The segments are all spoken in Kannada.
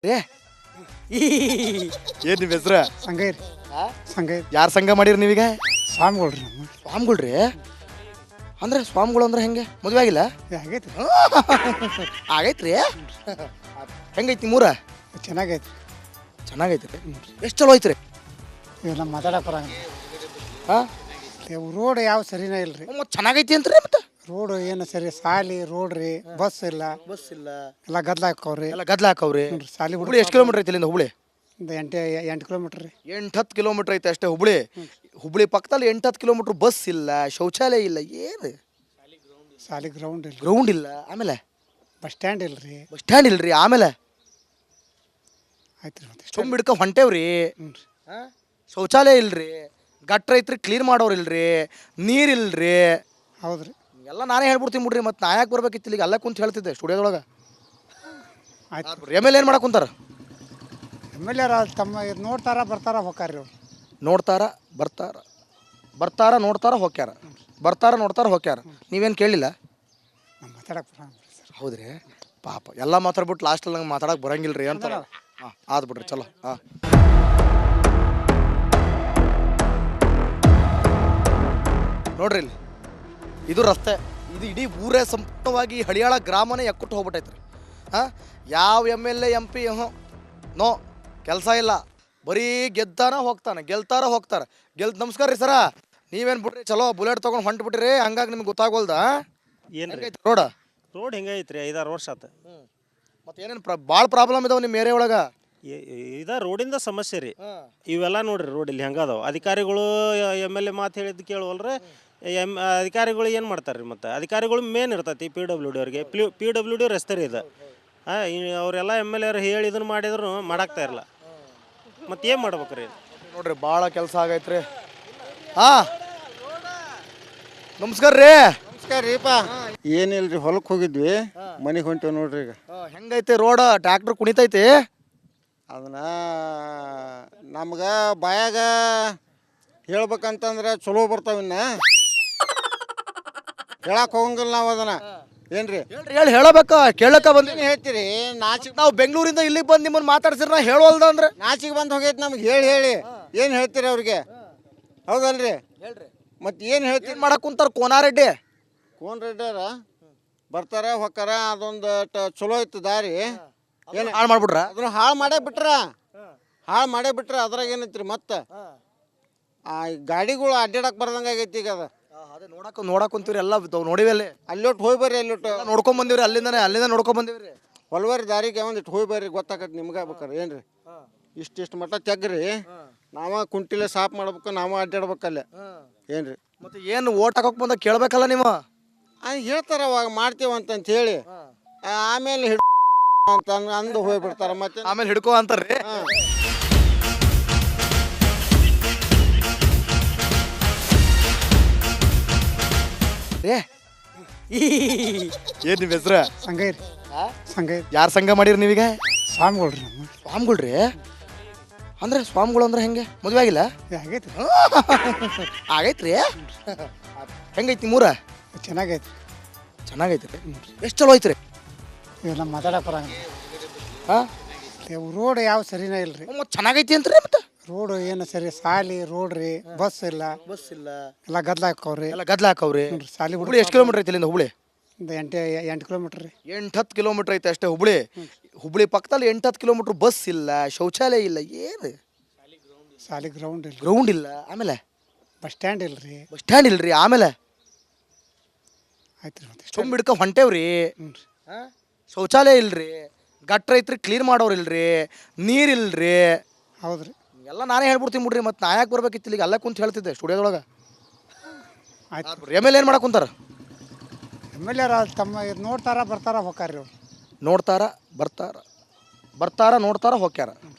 ಏ ಏನು ನಿಮ್ಮ ಹೆಸ್ರು? ಸಂಗೈರಿ ಸಂಗೈರಿ ಯಾರು ಸಂಘ ಮಾಡಿರಿ ನೀವೀಗ? ಸ್ವಾಮಿಗಳ್ರಿ ನಮ್ಮ ಸ್ವಾಮಿಗಳ್ರಿ? ಅಂದ್ರೆ ಸ್ವಾಮಿಗಳು ಅಂದ್ರೆ ಹೆಂಗೆ? ಮದುವೆ ಆಗಿಲ್ಲ? ಆಗೈತ್ರಿ ಆಗೈತ್ರಿ. ಹೆಂಗೈತಿ ನಿಮ್ಮೂರ? ಚೆನ್ನಾಗೈತ್ರಿ. ಚೆನ್ನಾಗೈತ್ರಿ. ಎಷ್ಟು ಚಲೋ ಐತ್ರಿ? ಇವೆಲ್ಲ ಮಾತಾಡಕ್ಕೆ ಬರಂಗಿಲ್ಲ. ಹಾಂ ರೋಡ್ ಯಾವ ಸರಿನೇ ಇಲ್ರಿ. ಮತ್ತೆ ಚೆನ್ನಾಗೈತಿ ಅಂತ್ರಿ ಮತ್ತೆ? ರೋಡ್ ಏನು ಸರಿ ಸಾಲಿ ರೋಡ್ ರೀ, ಬಸ್ ಇಲ್ಲ, ಬಸ್ ಇಲ್ಲ, ಎಲ್ಲ ಗದ್ಲ ಹಾಕವ್ರಿ. ಎಲ್ಲ ಗದ್ಲ ಹಾಕವ್ರಿ. ಸಾಲಿ ಹುಬ್ಳಿ ಎಷ್ಟು ಕಿಲೋಮೀಟರ್ ಐತಿ ಇಲ್ಲಿಂದ? ಹುಬ್ಳಿ ಒಂದು 8 ಕಿಲೋಮೀಟ್ರ್ ರೀ. 8-10 ಕಿಲೋಮೀಟರ್ ಐತೆ ಅಷ್ಟೇ ಹುಬ್ಳಿ. ಹುಬ್ಳಿ ಪಕ್ಕದಲ್ಲಿ 8-10 ಕಿಲೋಮೀಟರ್ ಬಸ್ ಇಲ್ಲ, ಶೌಚಾಲಯ ಇಲ್ಲ, ಏನು ಸಾಲಿ ಗ್ರೌಂಡ್ ಇಲ್ಲ, ಗ್ರೌಂಡ್ ಇಲ್ಲ. ಆಮೇಲೆ ಬಸ್ ಸ್ಟ್ಯಾಂಡ್ ಇಲ್ರಿ. ಬಸ್ ಸ್ಟ್ಯಾಂಡ್ ಇಲ್ರಿ. ಆಮೇಲೆ ಆಯ್ತು ರೀ. ಮತ್ತೆ ಸುಮ್ ಹಿಡ್ಕ ಹೊಂಟೇವ್ರಿ. ಹ್ಞೂ ರೀ. ಶೌಚಾಲಯ ಇಲ್ರಿ, ಗಟ್ರ ಐತ್ರಿ, ಕ್ಲೀನ್ ಮಾಡೋರು ಇಲ್ರಿ, ನೀರಿಲ್ರಿ. ಹೌದು ರೀ. ಎಲ್ಲ ನಾನೇ ಹೇಳ್ಬಿಡ್ತೀನಿ ಬಿಡ್ರಿ. ಮತ್ತೆ ನಾ ಯಾಕೆ ಬರ್ಬೇಕಿತ್ತು ಇಲ್ಲಿಗೆ? ಅಲ್ಲೇ ಕುಂತ ಹೇಳ್ತಿದ್ದೆ ಸ್ಟುಡಿಯೋದೊಳಗೆ. ಆಯ್ತು ಎಮ್ ಎಲ್ ಎ ಏನು ಮಾಡಕ್ಕೆ ಕುಂತಾರ? ಎಮ್.ಎಲ್.ಎ ತಮ್ಮ ಇದು ನೋಡ್ತಾರ ಬರ್ತಾರ ಹೋಗ್ತಾರ್ರಿ ಅವ್ರು. ನೋಡ್ತಾರ ಬರ್ತಾರ, ಬರ್ತಾರ ನೋಡ್ತಾರ ಹೋಗ್ಯಾರ, ಬರ್ತಾರ ನೋಡ್ತಾರ ಹೋಗ್ಯಾರ. ನೀವೇನು ಕೇಳಿಲ್ಲ? ನಮ್ಮ ಮಾತಾಡಕ್ಕೆ ಬರಂಗಿಲ್ಲ ಸರ್. ಹೌದ್ರಿ. ಪಾಪ ಎಲ್ಲ ಮಾತಾಡ್ಬಿಟ್ಟು ಲಾಸ್ಟಲ್ಲಿ ನಂಗೆ ಮಾತಾಡಕ್ಕೆ ಬರಂಗಿಲ್ಲ ರೀ ಅಂತ. ಹಾಂ ಆದ್ ಬಿಡ್ರಿ ಚಲೋ. ಹಾಂ ನೋಡ್ರಿ ಇಲ್ಲಿ ಇದು ರಸ್ತೆ. ಇದು ಇಡೀ ಊರೇ ಸಂಪೂರ್ಣವಾಗಿ ಹಳಿಯಾಳ ಗ್ರಾಮನೇ ಎಕ್ಕುಟ್ಟು ಹೋಗ್ಬಿಟ್ಟೈತ್ರಿ. ಹಾಂ ಯಾವ M L A M P ನೋ ಕೆಲಸ ಇಲ್ಲ, ಬರೀ ಗೆದ್ದಾನ ಹೋಗ್ತಾನೆ, ಗೆಲ್ತಾರ ಹೋಗ್ತಾರೆ. ನಮಸ್ಕಾರ ರೀ ಸರ, ನೀವೇನು ಬಿಡ್ರಿ ಚಲೋ ಬುಲೆಟ್ ತೊಗೊಂಡು ಹೊಂಟು ಬಿಟ್ರಿ, ಹಂಗಾಗಿ ನಿಮ್ಗೆ ಗೊತ್ತಾಗೋಲ್ದ ಏನು ರೀ ರೋಡ? ರೋಡ್ ಹೆಂಗೈತ್ರಿ 5-6 ವರ್ಷ ಆತ. ಮತ್ತು ಏನೇನು ಭಾಳ ಪ್ರಾಬ್ಲಮ್ ಇದಾವೆ ನಿಮ್ಮ ಏರಿಯಾ ಒಳಗೆ? ಇದ ರೋಡಿಂದ ಸಮಸ್ಯೆ ರೀ ಇವೆಲ್ಲ. ನೋಡ್ರಿ ರೋಡ್ ಇಲ್ಲಿ ಹೆಂಗದಾವ. ಅಧಿಕಾರಿಗಳು ಎಮ್ ಎಲ್ ಎ ಮಾತು ಹೇಳಿದ್ದು ಕೇಳುವಲ್ರಿ. ಅಧಿಕಾರಿಗಳು ಏನು ಮಾಡ್ತಾರೆ ರೀ? ಮತ್ತು ಅಧಿಕಾರಿಗಳು ಮೇನ್ ಇರ್ತೈತಿ PWD ಅವ್ರಿಗೆ. PWD ರಸ್ತೆ ರೀ ಇದು. ಅವರೆಲ್ಲ ಎಮ್ ಎಲ್ ಎರು ಹೇಳಿ ಇದನ್ನು ಮಾಡಿದ್ರು ಮಾಡಾಕ್ತಾ ಇರಲ್ಲ. ಮತ್ತು ಏನು ಮಾಡ್ಬೇಕು ರೀ? ನೋಡ್ರಿ ಭಾಳ ಕೆಲಸ ಆಗೈತ್ರಿ. ಹಾಂ ನಮಸ್ಕಾರ ರೀ. ನಮಸ್ಕಾರ ರೀಪ. ಏನಿಲ್ರಿ, ಹೊಲಕ್ಕೆ ಹೋಗಿದ್ವಿ, ಮನೆಗೆ ಹೊಂಟೇವ್ ನೋಡ್ರಿ. ಈಗ ಹೆಂಗೈತೆ ರೋಡ್? ಟ್ರ್ಯಾಕ್ಟರ್ ಕುಣಿತೈತಿ? ಅದನ್ನ ನಮ್ಗೆ ಬಾಯಾಗ ಹೇಳ್ಬೇಕಂತಂದ್ರೆ ಚಲೋ ಬರ್ತಾವಿನ್ನ ಹೇಳಕ್ಕೆ ಹೋಗಂಗಿಲ್ಲ ನಾವು ಅದನ್ನ. ಏನ್ರಿ ಹೇಳಿ ಹೇಳಬೇಕ ಕೇಳಕ್ಕ ಬಂದೀನಿ. ಹೇಳ್ತೀರಿ ನಾಚಿಗೆ. ನಾವು ಬೆಂಗಳೂರಿಂದ ಇಲ್ಲಿಗೆ ಬಂದು ನಿಮ್ಮನ್ನು ಮಾತಾಡ್ಸಿರ ನಾ ಹೇಳೋಲ್ದ ಅಂದ್ರೆ ನಾಚಿಗೆ ಬಂದು ಹೋಗೈತಿ ನಮ್ಗೆ. ಹೇಳಿ ಏನು ಹೇಳ್ತೀರಿ ಅವ್ರಿಗೆ? ಹೌದಲ್ರಿ? ಹೇಳ್ರಿ. ಮತ್ತೆ ಏನು ಹೇಳ್ತೀರಿ? ಏನು ಮಾಡಕ್ ಕುಂತಾರ ಕೋನಾರೆಡ್ಡಿ? ಕೋನ್ ರೆಡ್ಡಾರ ಬರ್ತಾರ ಹೊಕ್ಕಾರ. ಅದೊಂದು ಚಲೋ ಐತಿ ದಾರಿ. ಏನು ಹಾಳು ಮಾಡ್ಬಿಟ್ರ? ಅದನ್ನ ಹಾಳು ಮಾಡೇ ಬಿಟ್ರ ಅದ್ರಾಗ ಏನೈತ್ರಿ? ಮತ್ತೆ ಆ ಗಾಡಿಗಳು ಅಡ್ಡಾಡಕ್ ಬರ್ದಂಗೆ ಆಗೈತಿ ಈಗ. ಅದೇ ನೋಡಕ್ ಕುಂತೀವ್ರಿ, ಎಲ್ಲ ನೋಡಿವಿ. ಅಲ್ಲೊಟ್ಟು ಹೋಗಿ ಬರ್ರಿ, ಅಲ್ಲೊಟ್ಟು ನೋಡ್ಕೊಂಡ್ ಬಂದಿವ್ರಿ. ಅಲ್ಲಿಂದ ನೋಡ್ಕೊಂಡ್ ಬಂದಿವ್ರಿ. ಹೊಲ್ವರಿ ದಾರಿಗೆ ಒಂದಿಟ್ಟು ಹೋಗಿ ಬರ್ರಿ, ಗೊತ್ತಾಕತಿ ನಿಮ್ಗೆ ಆಗ್ಬೇಕಾರೆ. ಏನ್ರಿ ಇಷ್ಟಿಷ್ಟು ಮಟ್ಟ ತೆಗ್ರಿ, ನಾವ ಕುಂಟಿಲೆ ಸಾಫ್ ಮಾಡ್ಬೇಕು, ನಾವು ಅಡ್ಡಾಡ್ಬೇಕಲ್ಲೇ. ಏನ್ರಿ ಮತ್ತೆ ಏನು ಓಟ್ ಹಾಕೋಕ್ ಬಂದಾಗ ಕೇಳ್ಬೇಕಲ್ಲ ನೀವು? ಹೇಳ್ತಾರ ಅವಾಗ ಮಾಡ್ತೀವಂತಂತ ಹೇಳಿ, ಆಮೇಲೆ ಅಂತ ಅಂದು ಹೋಗ್ಬಿಡ್ತಾರ. ಮತ್ತೆ ಆಮೇಲೆ ಹಿಡ್ಕೋ ಅಂತಾರ್ರಿ. ಏನು ನಿಮ್ಮ ಹೆಸ್ರು? ಸಂಗೈರಿ ಸಂಗೈರಿ ಯಾರು ಸಂಘ ಮಾಡಿರಿ ನೀವೀಗ? ಸ್ವಾಮಿಗಳ್ರಿ ನಮ್ಮ ಸ್ವಾಮಿಗಳ್ರಿ? ಅಂದ್ರೆ ಸ್ವಾಮಿಗಳು ಅಂದ್ರೆ ಹೆಂಗೆ? ಮದುವೆ ಆಗಿಲ್ಲ? ಆಗೈತ್ರಿ. ಆಗೈತ್ರಿ. ಹೆಂಗೈತಿ ನಿಮ್ಮೂರ? ಚೆನ್ನಾಗೈತ್ರಿ. ಚೆನ್ನಾಗೈತ್ರಿ. ಎಷ್ಟು ಚಲೋ ಐತ್ರಿ? ಇವೆಲ್ಲ ಮಾತಾಡಕ್ಕೆ ಬರಂಗಿಲ್ಲ. ಹಾಂ ರೋಡ್ ಯಾವ ಸರಿನೇ ಇಲ್ರಿ. ಮತ್ತೆ ಚೆನ್ನಾಗೈತಿ ಅಂತ್ರಿ ಮತ್ತೆ? ರೋಡ್ ಏನು ಸರಿ ಸಾಲಿ ರೋಡ್ ರೀ, ಬಸ್ ಇಲ್ಲ, ಬಸ್ ಇಲ್ಲ, ಎಲ್ಲ ಗದ್ಲ ಹಾಕವ್ರಿ. ಎಲ್ಲ ಗದ್ಲ ಹಾಕವ್ರಿ. ಸಾಲಿ ಹುಬ್ಳಿ ಎಷ್ಟು ಕಿಲೋಮೀಟರ್ ಐತಿ ಇಲ್ಲಿಂದ? ಹುಬ್ಳಿ ಒಂದು 8 ಕಿಲೋಮೀಟ್ರ್ ರೀ. 8-10 ಕಿಲೋಮೀಟರ್ ಐತೆ ಅಷ್ಟೇ ಹುಬ್ಳಿ. ಹುಬ್ಳಿ ಪಕ್ಕದಲ್ಲಿ 8-10 ಕಿಲೋಮೀಟರ್ ಬಸ್ ಇಲ್ಲ, ಶೌಚಾಲಯ ಇಲ್ಲ, ಏನು ಸಾಲಿ ಗ್ರೌಂಡ್ ಇಲ್ಲ, ಗ್ರೌಂಡ್ ಇಲ್ಲ. ಆಮೇಲೆ ಬಸ್ ಸ್ಟ್ಯಾಂಡ್ ಇಲ್ರಿ. ಬಸ್ ಸ್ಟ್ಯಾಂಡ್ ಇಲ್ರಿ. ಆಮೇಲೆ ಆಯ್ತು ರೀ. ಮತ್ತೆ ಸುಮ್ ಹಿಡ್ಕ ಹೊಂಟೇವ್ರಿ. ಹ್ಞೂ ರೀ. ಶೌಚಾಲಯ ಇಲ್ರಿ, ಗಟ್ರ ಐತ್ರಿ, ಕ್ಲೀನ್ ಮಾಡೋರು ಇಲ್ರಿ, ನೀರಿಲ್ರಿ. ಹೌದು ರೀ. ಎಲ್ಲ ನಾನೇ ಹೇಳ್ಬಿಡ್ತೀನಿ ಬಿಡ್ರಿ. ಮತ್ತೆ ನಾ ಯಾಕೆ ಬರ್ಬೇಕಿತ್ತು ಇಲ್ಲಿಗೆ? ಅಲ್ಲೇ ಕುಂತ ಹೇಳ್ತಿದ್ದೆ ಸ್ಟುಡಿಯೋದೊಳಗೆ. ಆಯ್ತು. ಎಮ್ ಎಲ್ ಎ ಏನು ಮಾಡಕ್ಕೆ ಕುಂತಾರ? ಎಮ್.ಎಲ್.ಎ ತಮ್ಮ ಇದು ನೋಡ್ತಾರ ಬರ್ತಾರ ಹೋಗ್ತಾರ್ರಿ ಅವ್ರು. ನೋಡ್ತಾರ ಬರ್ತಾರ, ಬರ್ತಾರ ನೋಡ್ತಾರ ಹೋಗ್ಯಾರ,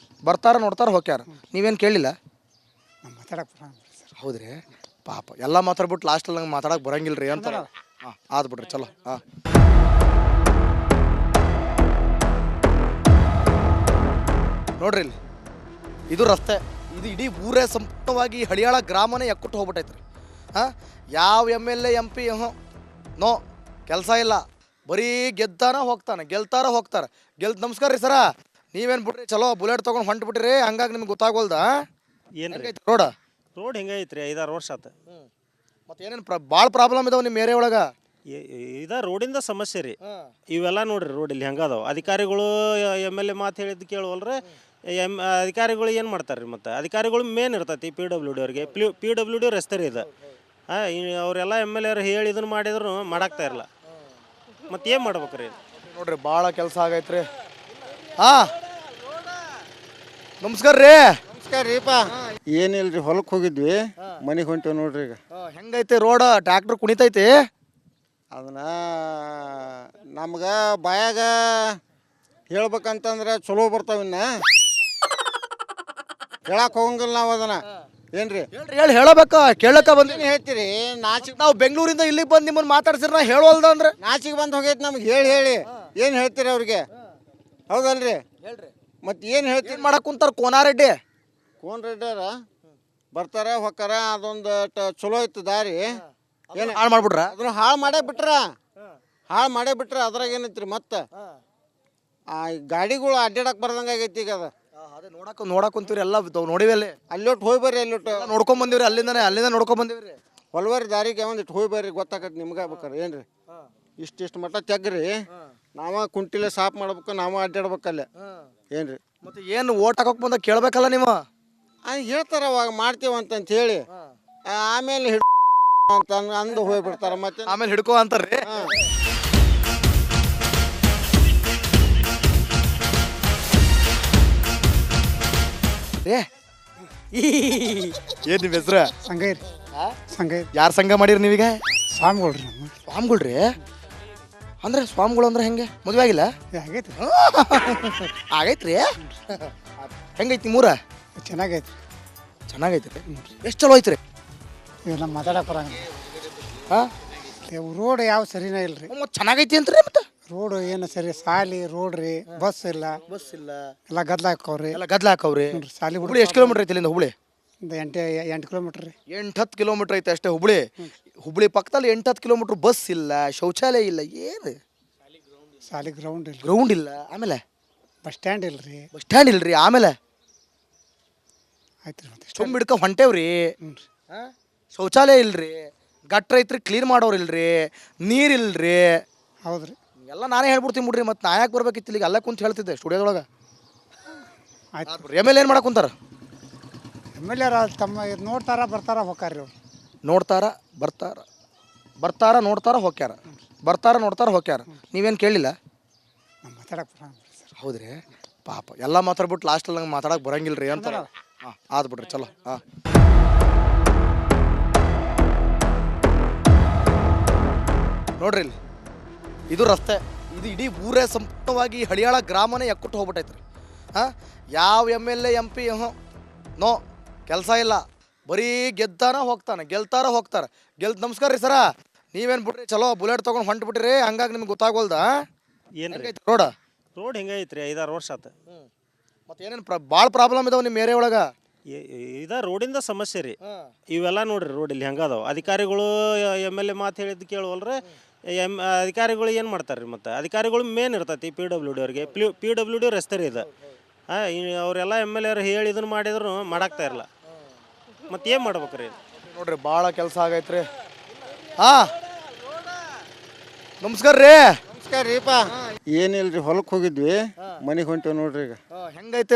ಬರ್ತಾರ ನೋಡ್ತಾರ ಹೋಗ್ಯಾರ. ನೀವೇನು ಕೇಳಿಲ್ಲ? ನಮ್ಮ ಮಾತಾಡಕ್ಕೆ ಬರಂಗಿಲ್ಲ ಸರ್. ಹೌದ್ರಿ. ಪಾಪ ಎಲ್ಲ ಮಾತಾಡ್ಬಿಟ್ಟು ಲಾಸ್ಟಲ್ಲಿ ನಂಗೆ ಮಾತಾಡಕ್ಕೆ ಬರಂಗಿಲ್ಲ ರೀ ಅಂತ. ಹಾಂ ಆದ್ ಬಿಡ್ರಿ ಚಲೋ. ಹಾಂ ನೋಡ್ರಿ ಇಲ್ಲಿ ಇದು ರಸ್ತೆ. ಇದು ಇಡೀ ಊರೇ ಸಂಪೂರ್ಣವಾಗಿ ಹಳಿಯಾಳ ಗ್ರಾಮನೇ ಎಕ್ಕುಟ್ಟು ಹೋಗ್ಬಿಟ್ಟೈತ್ರಿ. ಹಾಂ ಯಾವ M L A M P ನೋ ಕೆಲಸ ಇಲ್ಲ, ಬರೀ ಗೆದ್ದಾನ ಹೋಗ್ತಾನೆ, ಗೆಲ್ತಾರ ಹೋಗ್ತಾರೆ. ನಮಸ್ಕಾರ ರೀ ಸರ, ನೀವೇನು ಬಿಡ್ರಿ ಚಲೋ ಬುಲೆಟ್ ತೊಗೊಂಡು ಹೊಂಟು ಬಿಟ್ರಿ ಹಂಗಾಗಿ ನಿಮ್ಗೆ ಗೊತ್ತಾಗೋಲ್ದ ಏನು ರೀ ರೋಡ ರೋಡ್ ಹೆಂಗೈತ್ರಿ 5-6 ವರ್ಷ ಆತು. ಮತ್ತೆ ಏನೇನು ಭಾಳ ಪ್ರಾಬ್ಲಮ್ ಇದಾವೆ ನಿಮ್ಮ ಏರಿಯಾ ಒಳಗೆ. ಇದ ರೋಡಿಂದ ಸಮಸ್ಯೆ ರೀ ಇವೆಲ್ಲ ನೋಡ್ರಿ ರೋಡ್ ಇಲ್ಲಿ ಹೆಂಗದಾವ. ಅಧಿಕಾರಿಗಳು ಎಮ್ ಎಲ್ ಎ ಮಾತು ಹೇಳಿದ್ದು ಕೇಳುವಲ್ರಿ. ಅಧಿಕಾರಿಗಳು ಏನು ಮಾಡ್ತಾರೆ ರೀ ಮತ್ತೆ ಅಧಿಕಾರಿಗಳು ಮೇನ್ ಇರ್ತೈತಿ PWD ಅವ್ರಿಗೆ. PWD ರಸ್ತೆ ರೀ ಇದು. ಅವರೆಲ್ಲ ಎಮ್ ಎಲ್ ಎರು ಹೇಳಿ ಇದನ್ನು ಮಾಡಿದ್ರು ಮಾಡಾಕ್ತಾ ಇರಲ್ಲ. ಮತ್ತೆ ಏನು ಮಾಡ್ಬೇಕು ರೀ ನೋಡ್ರಿ ಭಾಳ ಕೆಲಸ ಆಗೈತ್ರಿ. ನಮಸ್ಕಾರ ರೀ. ನಮಸ್ಕಾರ ರೀಪ. ಏನಿಲ್ರಿ ಹೊಲಕ್ಕೆ ಹೋಗಿದ್ವಿ, ಮನೆಗೆ ಹೊಂಟೇವಿ ನೋಡ್ರಿ. ಈಗ ಹೆಂಗೈತೆ ರೋಡ್? ಟ್ರ್ಯಾಕ್ಟರ್ ಕುಣಿತೈತಿ? ಅದನ್ನ ನಮ್ಗೆ ಬಾಯಾಗ ಹೇಳ್ಬೇಕಂತಂದ್ರೆ ಚಲೋ ಬರ್ತಾವಿನ್ನ ಹೇಳಕ್ಕೆ ಹೋಗಂಗಿಲ್ಲ ನಾವು ಅದನ್ನ. ಏನ್ರಿ ಹೇಳಿ ಹೇಳಬೇಕ ಕೇಳಕ್ಕ ಬಂದಿ. ಏನು ಹೇಳ್ತೀರಿ? ನಾಚಿಗೆ ನಾವು ಬೆಂಗಳೂರಿಂದ ಇಲ್ಲಿಗೆ ಬಂದು ನಿಮ್ಮನ್ನು ಮಾತಾಡ್ಸಿರ ನಾ ಹೇಳೋಲ್ದ ಅಂದ್ರೆ ನಾಚಿಗೆ ಬಂದು ಹೋಗೈತಿ ನಮ್ಗೆ. ಹೇಳಿ ಏನು ಹೇಳ್ತೀರಿ ಅವ್ರಿಗೆ? ಹೌದಲ್ರಿ? ಹೇಳ್ರಿ. ಮತ್ತೆ ಏನು ಹೇಳ್ತೀರಿ? ಏನು ಮಾಡಕ್ ಕುಂತಾರ ಕೋನಾರೆಡ್ಡಿ? ಕೋನ್ ರೆಡ್ಡಾರ ಬರ್ತಾರ ಹೊಕ್ಕಾರ. ಅದೊಂದು ಚಲೋ ಐತಿ ದಾರಿ. ಏನು ಹಾಳು ಮಾಡ್ಬಿಟ್ರ? ಅದನ್ನ ಹಾಳು ಮಾಡೇ ಬಿಟ್ರ ಅದ್ರಾಗ ಏನೈತ್ರಿ? ಮತ್ತೆ ಆ ಗಾಡಿಗಳು ಅಡ್ಡಾಡಕ್ ಬರ್ದಂಗೆ ಆಗೈತಿ ಈಗ. ಅದೇ ನೋಡಕ್ ಕುಂತೀವ್ರಿ ಎಲ್ಲ ನೋಡಿವಿ. ಅಲ್ಲೊಟ್ಟು ಹೋಗಿ ಬರ್ರಿ, ಅಲ್ಲೊಟ್ಟು ನೋಡ್ಕೊಂಡ್ ಬಂದಿವ್ರಿ. ಅಲ್ಲಿಂದ ನೋಡ್ಕೊಂಡ್ ಬಂದಿವ್ರಿ. ಹೊಲ್ವರಿ ದಾರಿಗೆ ಒಂದಿಟ್ಟು ಹೋಗಿ ಬರ್ರಿ, ಗೊತ್ತಾಕತಿ ನಿಮ್ಗೆ ಬೇಕಾರೆ. ಏನ್ರಿ ಇಷ್ಟಿಷ್ಟು ಮಟ್ಟ ತೆಗ್ರಿ, ನಾವ ಕುಂಟಿಲೆ ಸಾಫ್ ಮಾಡ್ಬೇಕು, ನಾವ ಅಡ್ಡಾಡ್ಬೇಕಲ್ಲ. ಏನ್ರಿ ಮತ್ತೆ ಏನು ಓಟ್ ಹಾಕೋಕ್ ಬಂದ ಕೇಳ್ಬೇಕಲ್ಲ ನೀವು. ಹೇಳ್ತಾರ ಅವಾಗ ಮಾಡ್ತೀವಂತಂತ ಹೇಳಿ ಆಮೇಲೆ ಅಂತ ಅಂದು ಹೋಗ್ಬಿಡ್ತಾರ. ಮತ್ತೆ ಆಮೇಲೆ ಹಿಡ್ಕೋ ಅಂತಾರ್ರಿ. ಏನ್ ನಿಮ್ಮ ಹೆಸ್ರ? ಸಂಗೈರಿ ಸಂಗೈರಿ. ಯಾರು ಸಂಘ ಮಾಡಿರಿ ನೀವೀಗ? ಸ್ವಾಮಿಗಳ್ರಿ ನಮ್ಮ. ಸ್ವಾಮಿಗಳ್ರಿ? ಅಂದ್ರೆ ಸ್ವಾಮಿಗಳು ಅಂದ್ರೆ ಹೆಂಗೆ? ಮದುವೆ ಆಗಿಲ್ಲ? ಆಗೈತ್ರಿ. ಆಗೈತ್ರಿ. ಹೆಂಗೈತಿ ನಿಮ್ಮೂರ? ಚೆನ್ನಾಗೈತ್ರಿ. ಚೆನ್ನಾಗೈತ್ರಿ. ಎಷ್ಟು ಚಲೋ ಐತ್ರಿ? ಇವೆಲ್ಲ ಮಾತಾಡಕ್ಕೆ ಬರಂಗಿಲ್ಲ. ಹಾಂ ರೋಡ್ ಯಾವ ಸರಿನೇ ಇಲ್ರಿ. ಮತ್ತೆ ಚೆನ್ನಾಗೈತಿ ಅಂತ್ರಿ. ಮತ್ತೆ ರೋಡ್ ಏನು ಸರಿ ಸಾಲಿ ರೋಡ್ ರೀ, ಬಸ್ ಇಲ್ಲ, ಎಲ್ಲ ಗದ್ಲ ಹಾಕವ್ರಿ. ಎಲ್ಲ ಗದ್ಲ ಹಾಕವ್ರಿ. ಸಾಲಿ ಹುಬ್ಳಿ ಎಷ್ಟು ಕಿಲೋಮೀಟರ್ ಐತಿ ಇಲ್ಲಿಂದ? ಹುಬ್ಳಿ ಒಂದು 8 ಕಿಲೋಮೀಟ್ರ್ ರೀ. 8-10 ಕಿಲೋಮೀಟರ್ ಐತೆ ಅಷ್ಟೇ ಹುಬ್ಳಿ. ಹುಬ್ಳಿ ಪಕ್ಕದಲ್ಲಿ 8-10 ಕಿಲೋಮೀಟರ್ ಬಸ್ ಇಲ್ಲ, ಶೌಚಾಲಯ ಇಲ್ಲ, ಏನು ಸಾಲಿ ಗ್ರೌಂಡ್ ಇಲ್ಲ, ಗ್ರೌಂಡ್ ಇಲ್ಲ. ಆಮೇಲೆ ಬಸ್ ಸ್ಟ್ಯಾಂಡ್ ಇಲ್ರಿ, ಬಸ್ ಸ್ಟ್ಯಾಂಡ್ ಇಲ್ರಿ. ಆಮೇಲೆ ಆಯ್ತು ರೀ. ಮತ್ತೆ ತುಂಬ ಹಿಡ್ಕ ಹೊಂಟೇವ್ರಿ. ಶೌಚಾಲಯ ಇಲ್ರಿ, ಗಟ್ರ ಐತ್ರಿ, ಕ್ಲೀನ್ ಮಾಡೋರು ಇಲ್ರಿ, ನೀರಿಲ್ರಿ. ಹೌದ್ರಿ. ಎಲ್ಲ ನಾನೇ ಹೇಳ್ಬಿಡ್ತೀನಿ ಬಿಡ್ರಿ. ಮತ್ತೆ ನಾ ಯಾಕೆ ಬರ್ಬೇಕಿತ್ತು ಇಲ್ಲಿಗೆ? ಅಲ್ಲೇ ಕುಂತ ಹೇಳ್ತಿದ್ದೆ ಸ್ಟುಡಿಯೋದೊಳಗೆ. ಆಯ್ತು. ಎಮ್ ಎಲ್ ಎ ಏನು ಮಾಡಕ್ಕೆ ಕುಂತಾರ? MLA ತಮ್ಮ ನೋಡ್ತಾರ ಬರ್ತಾರ ಹೋಗ್ತಾರ್ರಿ ಅವ್ರು. ನೋಡ್ತಾರ ಬರ್ತಾರ ನೋಡ್ತಾರ ಹೋಗ್ಯಾರ. ಬರ್ತಾರ ನೋಡ್ತಾರ ಹೋಗ್ಯಾರ. ನೀವೇನು ಕೇಳಿಲ್ಲ? ನಮ್ಮ ಮಾತಾಡಕ್ಕೆ ಬರಂಗಿಲ್ಲ ಸರ್. ಹೌದ್ರಿ. ಪಾಪ ಎಲ್ಲ ಮಾತಾಡ್ಬಿಟ್ಟು ಲಾಸ್ಟಲ್ಲಿ ನಂಗೆ ಮಾತಾಡಕ್ಕೆ ಬರಂಗಿಲ್ಲ ರೀ ಅಂತಾರ. ಹಾಂ ಆದ್ ಬಿಡ್ರಿ ಚಲೋ. ಹಾಂ ನೋಡ್ರಿ ಇಲ್ಲಿ ಇದು ರಸ್ತೆ. ಇದು ಇಡೀ ಊರೇ ಸಂಪೂರ್ಣವಾಗಿ ಹಳಿಯಾಳ ಗ್ರಾಮನೇ ಎಕ್ಕುಟ್ಟು ಹೋಗ್ಬಿಟ್ಟೈತ್ರಿ. ಹಾಂ ಯಾವ MLA MP ನೋ ಕೆಲಸ ಇಲ್ಲ. ಬರೀ ಗೆದ್ದಾನ ಹೋಗ್ತಾನೆ, ಗೆಲ್ತಾರ ಹೋಗ್ತಾರೆ. ನಮಸ್ಕಾರ ರೀ ಸರ. ನೀವೇನು ಬಿಡ್ರಿ ಚಲೋ ಬುಲೆಟ್ ತೊಗೊಂಡು ಹೊಂಟು ಬಿಟ್ರಿ ಹಂಗಾಗಿ ನಿಮ್ಗೆ ಗೊತ್ತಾಗೋಲ್ದ ಏನು ರೀ ರೋಡ? ರೋಡ್ ಹೆಂಗೈತ್ರಿ 5-6 ವರ್ಷ ಆತು. ಮತ್ತೆ ಏನೇನು ಭಾಳ ಪ್ರಾಬ್ಲಮ್ ಇದಾವೆ ನಿಮ್ಮ ಏರಿಯಾ ಒಳಗೆ. ಇದ ರೋಡಿಂದ ಸಮಸ್ಯೆ ರೀ ಇವೆಲ್ಲ ನೋಡ್ರಿ ರೋಡ್ ಇಲ್ಲಿ ಹೆಂಗದಾವ. ಅಧಿಕಾರಿಗಳು ಎಮ್ ಎಲ್ ಎ ಮಾತು ಹೇಳಿದ್ದು ಕೇಳುವಲ್ರಿ. ಅಧಿಕಾರಿಗಳು ಏನು ಮಾಡ್ತಾರೆ ರೀ ಮತ್ತೆ ಅಧಿಕಾರಿಗಳು ಮೇನ್ ಇರ್ತೈತಿ PWD ಅವ್ರಿಗೆ. PWD ರಸ್ತೆ ರೀ ಇದು. ಅವರೆಲ್ಲ ಎಮ್ ಎಲ್ ಎರು ಹೇಳಿ ಇದನ್ನು ಮಾಡಿದ್ರು ಮಾಡಾಕ್ತಾ ಇರಲ್ಲ. ಮತ್ತೆ ಏನು ಮಾಡ್ಬೇಕು ರೀ ನೋಡ್ರಿ ಭಾಳ ಕೆಲಸ ಆಗೈತ್ರಿ. ನಮಸ್ಕಾರ ರೀ. ನಮಸ್ಕಾರ ರೀಪ. ಏನಿಲ್ರಿ ಹೊಲಕ್ಕೆ ಹೋಗಿದ್ವಿ, ಮನೆಗೆ ಹೊಂಟೇವಿ ನೋಡ್ರಿ. ಈಗ ಹೆಂಗೈತೆ